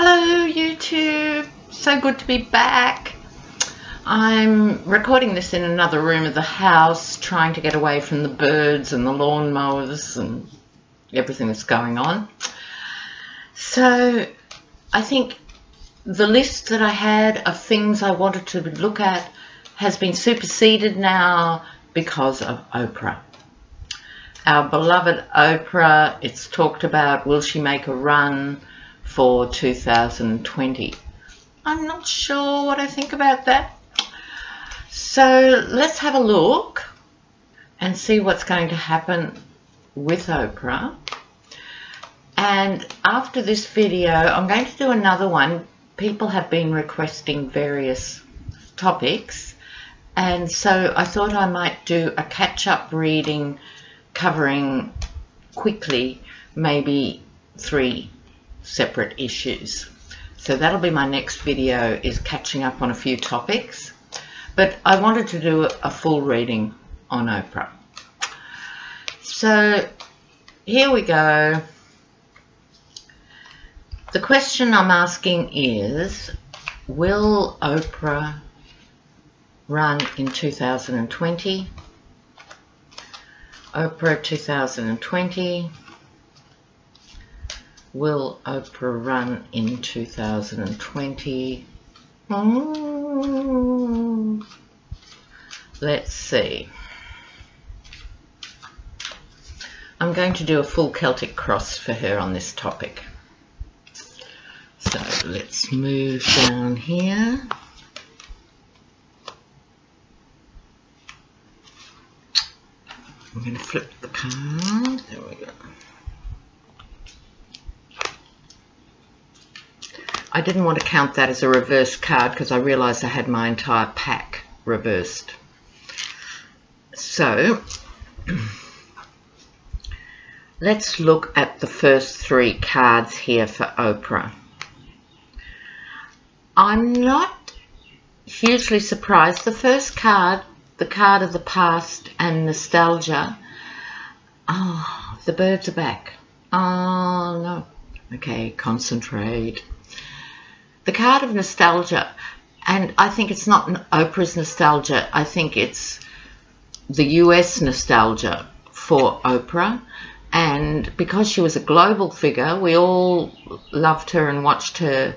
Hello YouTube, so good to be back. I'm recording this in another room of the house, trying to get away from the birds and the lawnmowers and everything that's going on. So I think the list that I had of things I wanted to look at has been superseded now because of Oprah. Our beloved Oprah, it's talked about, will she make a run for 2020? I'm not sure what I think about that. So let's have a look and see what's going to happen with Oprah. And after this video, I'm going to do another one. People have been requesting various topics, and so I thought I might do a catch-up reading covering quickly maybe 3 separate issues. So that'll be my next video, is catching up on a few topics, but I wanted to do a full reading on Oprah. So here we go. The question I'm asking is, will Oprah run in 2020? Oprah 2020. Will Oprah run in 2020? Let's see. I'm going to do a full Celtic cross for her on this topic. So let's move down here. I'm going to flip the card. There we go. I didn't want to count that as a reverse card because I realized I had my entire pack reversed. So let's look at the first 3 cards here for Oprah. I'm not hugely surprised. The first card, the card of the past and nostalgia. Oh, the birds are back. Oh no. Okay, concentrate. The card of nostalgia, and I think it's not Oprah's nostalgia, I think it's the US nostalgia for Oprah. And because she was a global figure, we all loved her and watched her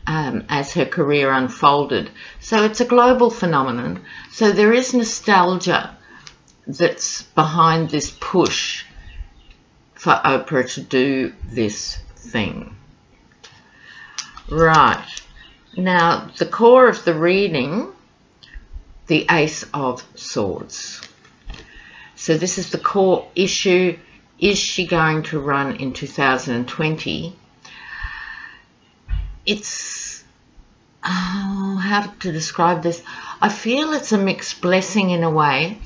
as her career unfolded. So it's a global phenomenon. So there is nostalgia that's behind this push for Oprah to do this thing. Right, now the core of the reading, the Ace of Swords. So this is the core issue. Is she going to run in 2020? It's, how to describe this? I feel it's a mixed blessing in a way.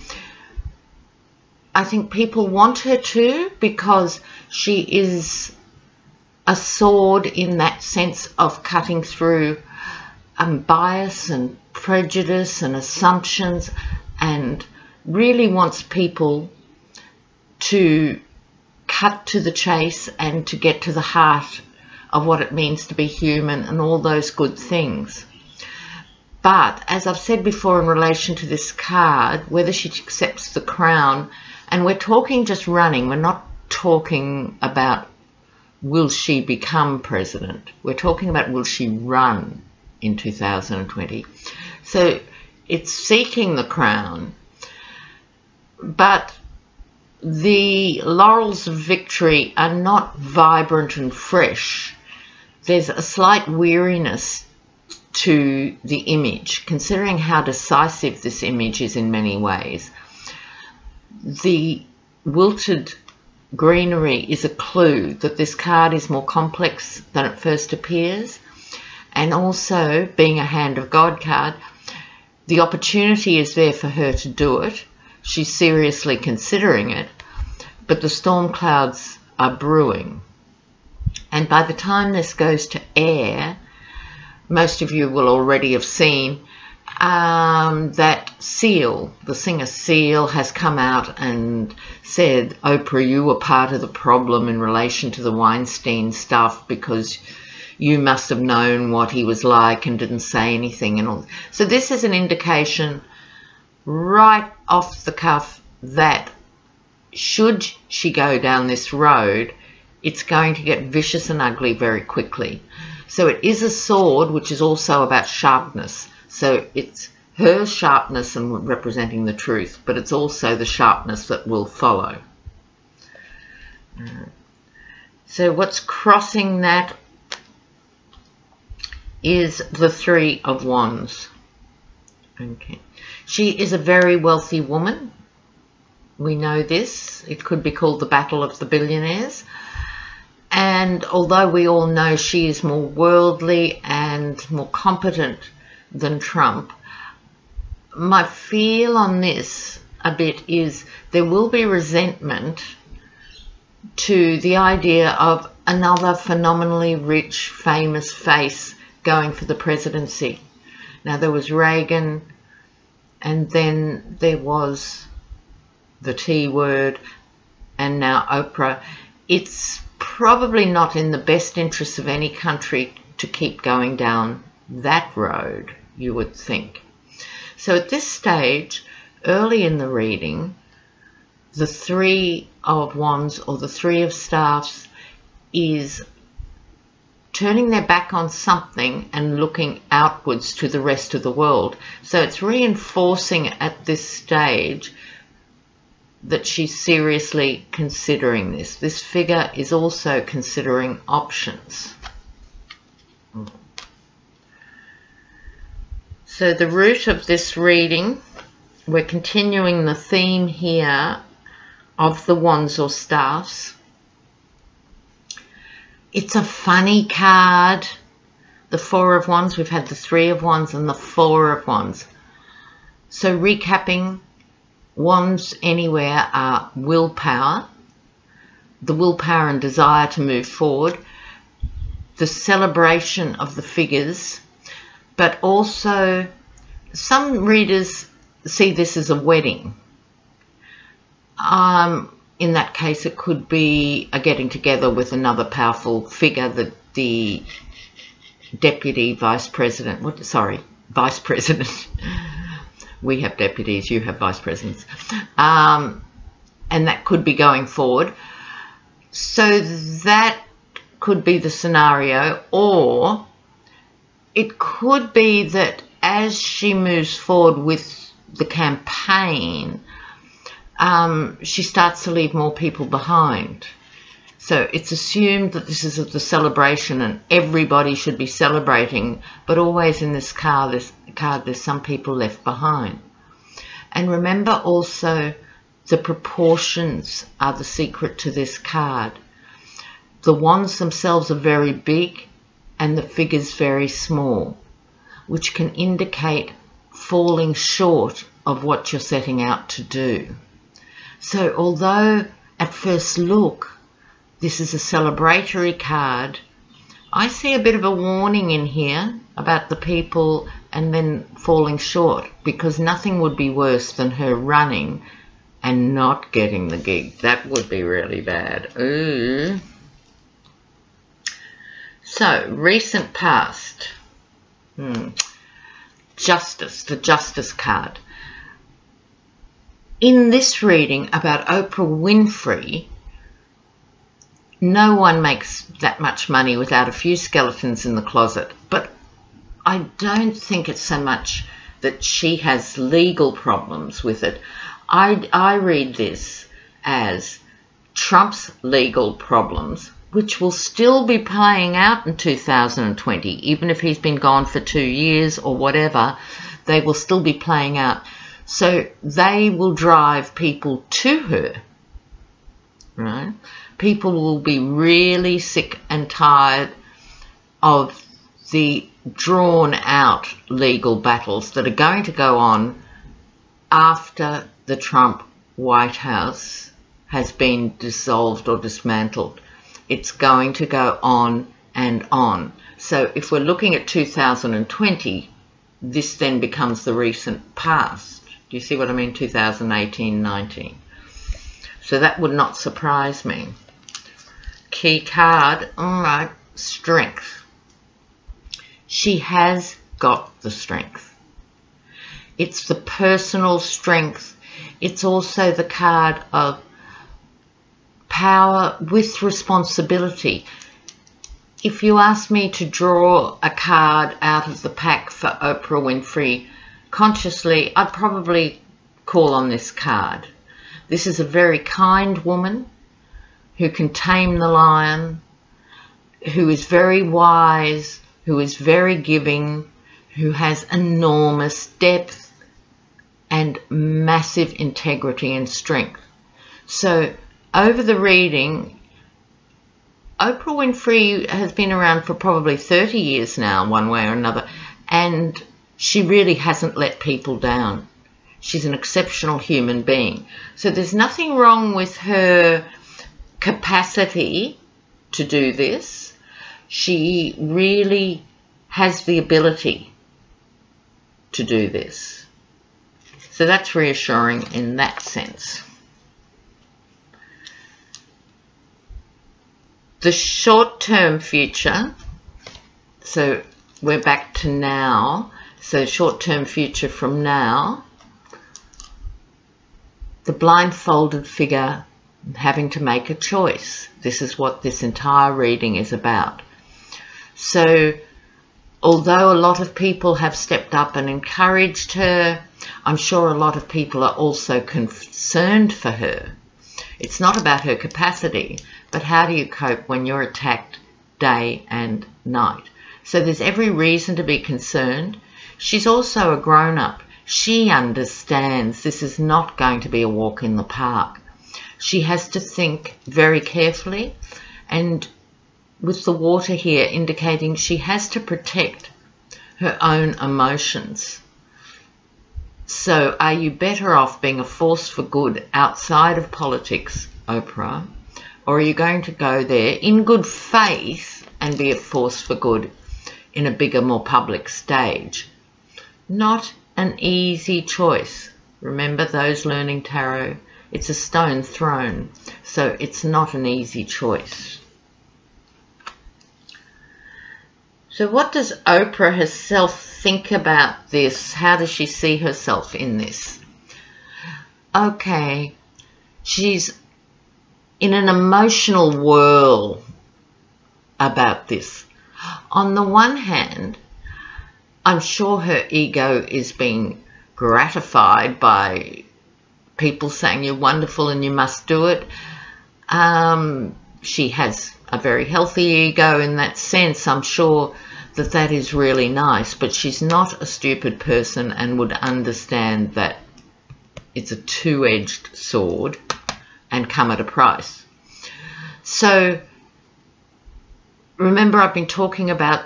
I think people want her to because she is a sword in that sense of cutting through bias and prejudice and assumptions, and really wants people to cut to the chase and to get to the heart of what it means to be human and all those good things. But as I've said before in relation to this card, whether she accepts the crown, and we're talking just running, we're not talking about will she become president. We're talking about will she run in 2020. So it's seeking the crown, but the laurels of victory are not vibrant and fresh. There's a slight weariness to the image, considering how decisive this image is in many ways. The wilted greenery is a clue that this card is more complex than it first appears, and also, being a Hand of God card, the opportunity is there for her to do it. She's seriously considering it, but the storm clouds are brewing. And by the time this goes to air, most of you will already have seen that Seal, the singer Seal, has come out and said, Oprah, you were part of the problem in relation to the Weinstein stuff because you must have known what he was like and didn't say anything and all. So this is an indication right off the cuff that should she go down this road, it's going to get vicious and ugly very quickly. So it is a sword, which is also about sharpness. So it's her sharpness and representing the truth, but it's also the sharpness that will follow. So what's crossing that is the Three of Wands. Okay. She is a very wealthy woman. We know this. It could be called the Battle of the Billionaires. And although we all know she is more worldly and more competent than Trump, my feel on this a bit is there will be resentment to the idea of another phenomenally rich, famous face going for the presidency. Now, there was Reagan, and then there was the T word, and now Oprah. It's probably not in the best interest of any country to keep going down that road, you would think. So at this stage, early in the reading, the Three of Wands or the Three of Staffs is turning their back on something and looking outwards to the rest of the world. So it's reinforcing at this stage that she's seriously considering this. This figure is also considering options. So the root of this reading, we're continuing the theme here of the Wands or Staffs. It's a funny card. The Four of Wands, we've had the Three of Wands and the Four of Wands. So recapping, Wands anywhere are willpower, the willpower and desire to move forward, the celebration of the figures, but also some readers see this as a wedding. In that case, it could be a getting together with another powerful figure, the deputy vice president. Vice president. We have deputies, you have vice presidents. And that could be going forward. So that could be the scenario, or it could be that as she moves forward with the campaign, she starts to leave more people behind. So it's assumed that this is the celebration and everybody should be celebrating, but always in this card there's some people left behind. And remember also, the proportions are the secret to this card. The wands themselves are very big and the figures very small, which can indicate falling short of what you're setting out to do. So although at first look this is a celebratory card, I see a bit of a warning in here about the people and then falling short, because nothing would be worse than her running and not getting the gig. That would be really bad. Ooh. So, recent past. Justice, the Justice card. In this reading about Oprah Winfrey, no one makes that much money without a few skeletons in the closet. But I don't think it's so much that she has legal problems with it. I read this as Trump's legal problems, which will still be playing out in 2020, even if he's been gone for 2 years or whatever, they will still be playing out. So they will drive people to her, right? People will be really sick and tired of the drawn-out legal battles that are going to go on after the Trump White House has been dissolved or dismantled. It's going to go on and on. So if we're looking at 2020, this then becomes the recent past. Do you see what I mean? 2018, 19. So that would not surprise me. Key card, all right, strength. She has got the strength. It's the personal strength. It's also the card of power with responsibility. If you ask me to draw a card out of the pack for Oprah Winfrey consciously, I'd probably call on this card. This is a very kind woman who can tame the lion, who is very wise, who is very giving, who has enormous depth and massive integrity and strength. So over the reading, Oprah Winfrey has been around for probably 30 years now, one way or another, and she really hasn't let people down. She's an exceptional human being. So there's nothing wrong with her capacity to do this. She really has the ability to do this. So that's reassuring in that sense. The short-term future, so we're back to now, so short-term future from now, the blindfolded figure having to make a choice. This is what this entire reading is about. So although a lot of people have stepped up and encouraged her, I'm sure a lot of people are also concerned for her. It's not about her capacity, but how do you cope when you're attacked day and night? So there's every reason to be concerned. She's also a grown-up. She understands this is not going to be a walk in the park. She has to think very carefully, and with the water here indicating she has to protect her own emotions. So are you better off being a force for good outside of politics, Oprah, or are you going to go there in good faith and be a force for good in a bigger, more public stage? Not an easy choice. Remember those learning tarot? It's a stone thrown, so it's not an easy choice. So what does Oprah herself think about this? How does she see herself in this? Okay, she's in an emotional whirl about this. On the one hand, I'm sure her ego is being gratified by people saying you're wonderful and you must do it. She has a very healthy ego in that sense. I'm sure that that is really nice, but she's not a stupid person and would understand that it's a two-edged sword and come at a price. So remember, I've been talking about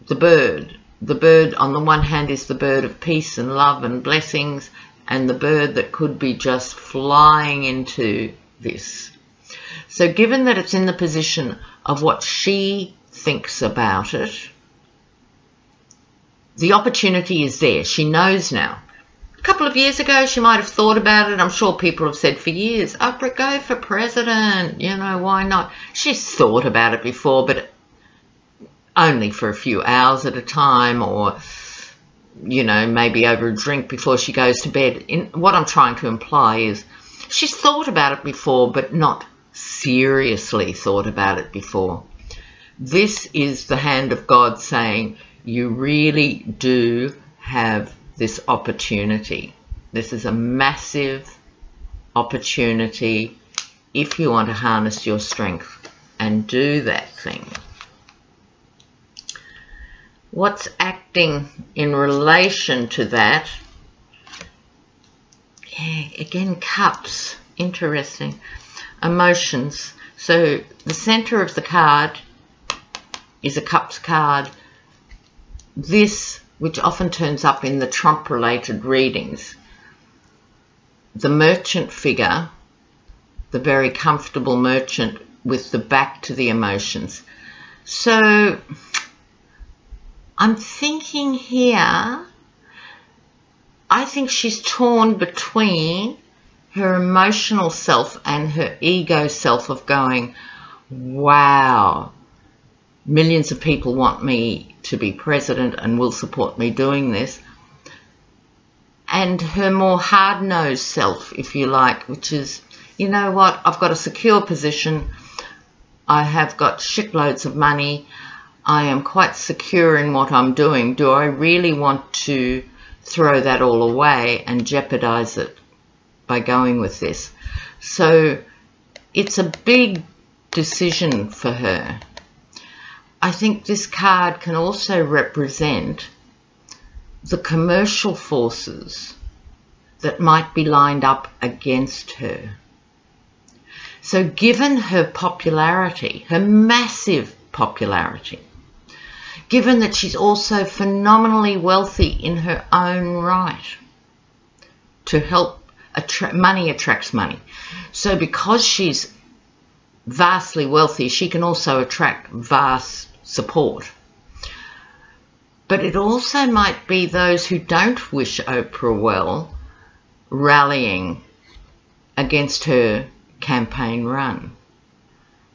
the bird. The bird on the one hand is the bird of peace and love and blessings, and the bird that could be just flying into this. So given that it's in the position of what she thinks about it, the opportunity is there. She knows now. A couple of years ago, she might have thought about it. I'm sure people have said for years, Oprah, go for president. You know, why not? She's thought about it before, but only for a few hours at a time, or, you know, maybe over a drink before she goes to bed. What I'm trying to imply is she's thought about it before, but not seriously thought about it before. This is the hand of God saying, you really do have this opportunity. This is a massive opportunity if you want to harness your strength and do that thing. What's acting in relation to that? Yeah, again, cups. Interesting. Emotions. So the center of the card is a cups card. This, which often turns up in the Trump-related readings, the merchant figure, the very comfortable merchant with the back to the emotions. So I'm thinking here, I think she's torn between her emotional self and her ego self of going, wow, millions of people want me to be president and will support me doing this. And her more hard-nosed self, if you like, which is, you know what, I've got a secure position, I have got shitloads of money, I am quite secure in what I'm doing. Do I really want to throw that all away and jeopardize it by going with this? So it's a big decision for her. I think this card can also represent the commercial forces that might be lined up against her. So given her popularity, her massive popularity, given that she's also phenomenally wealthy in her own right, to help money attracts money. So because she's vastly wealthy, she can also attract vast support. But it also might be those who don't wish Oprah well rallying against her campaign run.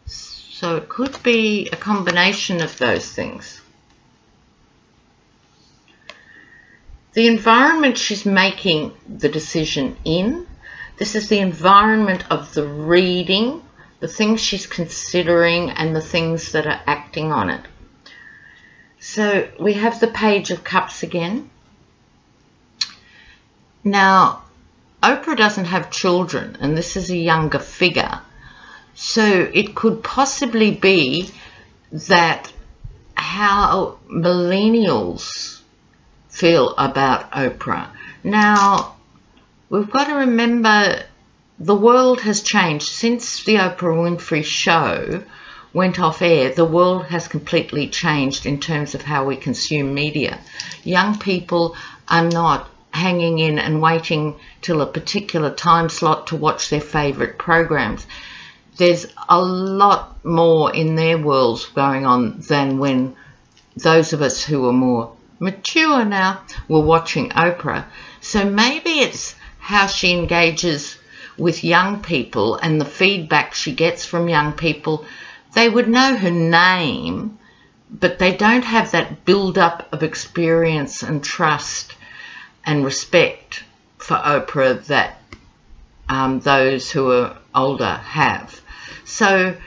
So it could be a combination of those things. The environment she's making the decision in, this is the environment of the reading, the things she's considering and the things that are acting on it. So we have the Page of Cups again. Now, Oprah doesn't have children, and this is a younger figure. So it could possibly be that how millennials feel about Oprah. Now, we've got to remember the world has changed. Since the Oprah Winfrey Show went off air, the world has completely changed in terms of how we consume media. Young people are not hanging in and waiting till a particular time slot to watch their favourite programs. There's a lot more in their worlds going on than when those of us who are more mature now were watching Oprah. So maybe it's how she engages with young people and the feedback she gets from young people. They would know her name, but they don't have that build-up of experience and trust and respect for Oprah that those who are older have. So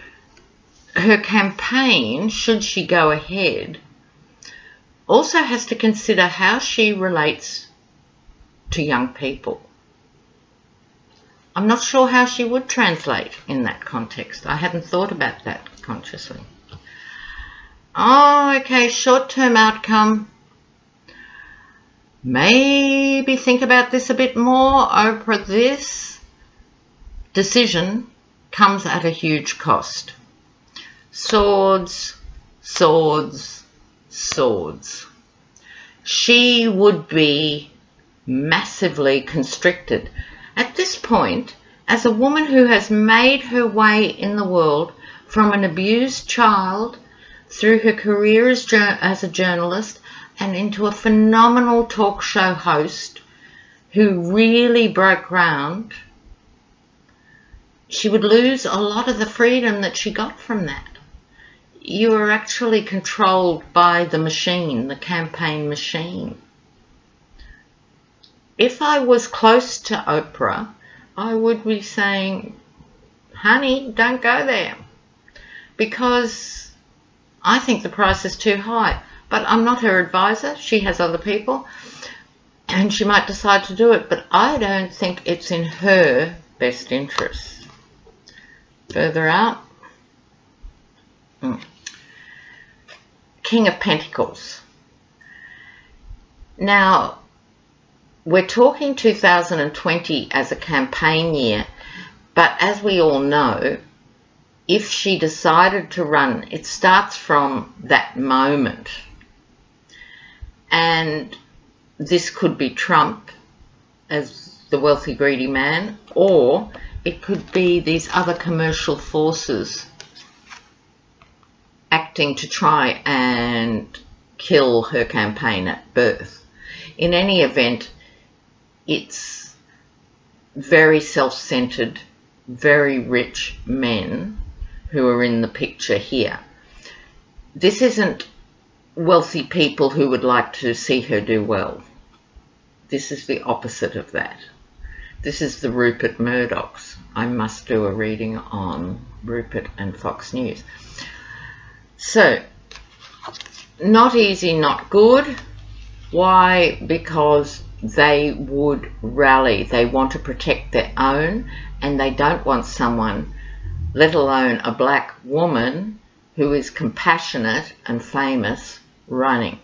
her campaign, should she go ahead, also has to consider how she relates to young people. I'm not sure how she would translate in that context. I hadn't thought about that consciously. Oh, okay, short-term outcome. Maybe think about this a bit more. Oprah, this decision comes at a huge cost. Swords, swords, swords. She would be massively constricted. At this point, as a woman who has made her way in the world from an abused child through her career as a journalist and into a phenomenal talk show host who really broke ground, she would lose a lot of the freedom that she got from that. You are actually controlled by the machine, the campaign machine. If I was close to Oprah, I would be saying, honey, don't go there, because I think the price is too high. But I'm not her advisor. She has other people, and she might decide to do it, but I don't think it's in her best interest. Further out. King of Pentacles. Now, we're talking 2020 as a campaign year, but as we all know, if she decided to run, it starts from that moment. And this could be Trump as the wealthy, greedy man, or it could be these other commercial forces acting to try and kill her campaign at birth. In any event, it's very self-centered, very rich men who are in the picture here. this isn't wealthy people who would like to see her do well. This is the opposite of that. This is the Rupert Murdochs. I must do a reading on Rupert and Fox News. So, not easy, not good. Why? Because they would rally. They want to protect their own, and they don't want someone, let alone a black woman, who is compassionate and famous, running.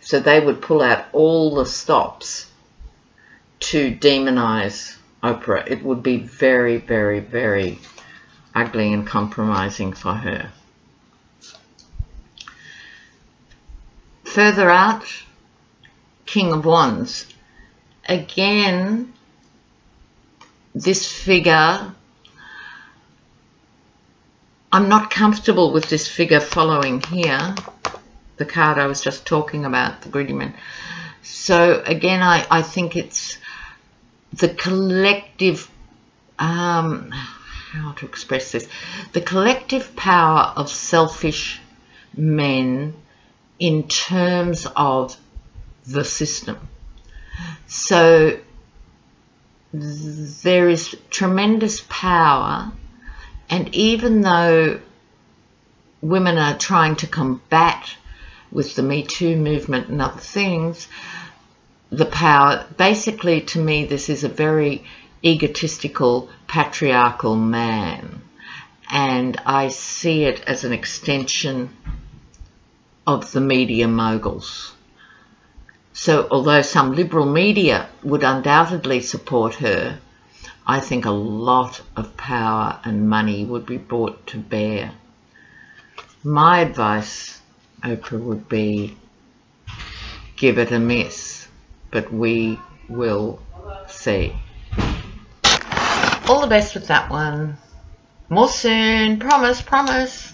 So they would pull out all the stops to demonize Oprah. It would be very, very, very ugly and compromising for her. Further out, King of Wands. Again, this figure, I'm not comfortable with this figure following here, the card I was just talking about, the greedy man. So again, I think it's the collective, how to express this, the collective power of selfish men in terms of the system. So there is tremendous power, and even though women are trying to combat with the Me Too movement and other things, the power, basically to me this is a very egotistical, patriarchal man, and I see it as an extension of the media moguls. So although some liberal media would undoubtedly support her, I think a lot of power and money would be brought to bear. My advice, Oprah, would be give it a miss, but we will see. All the best with that one. More soon. Promise, promise.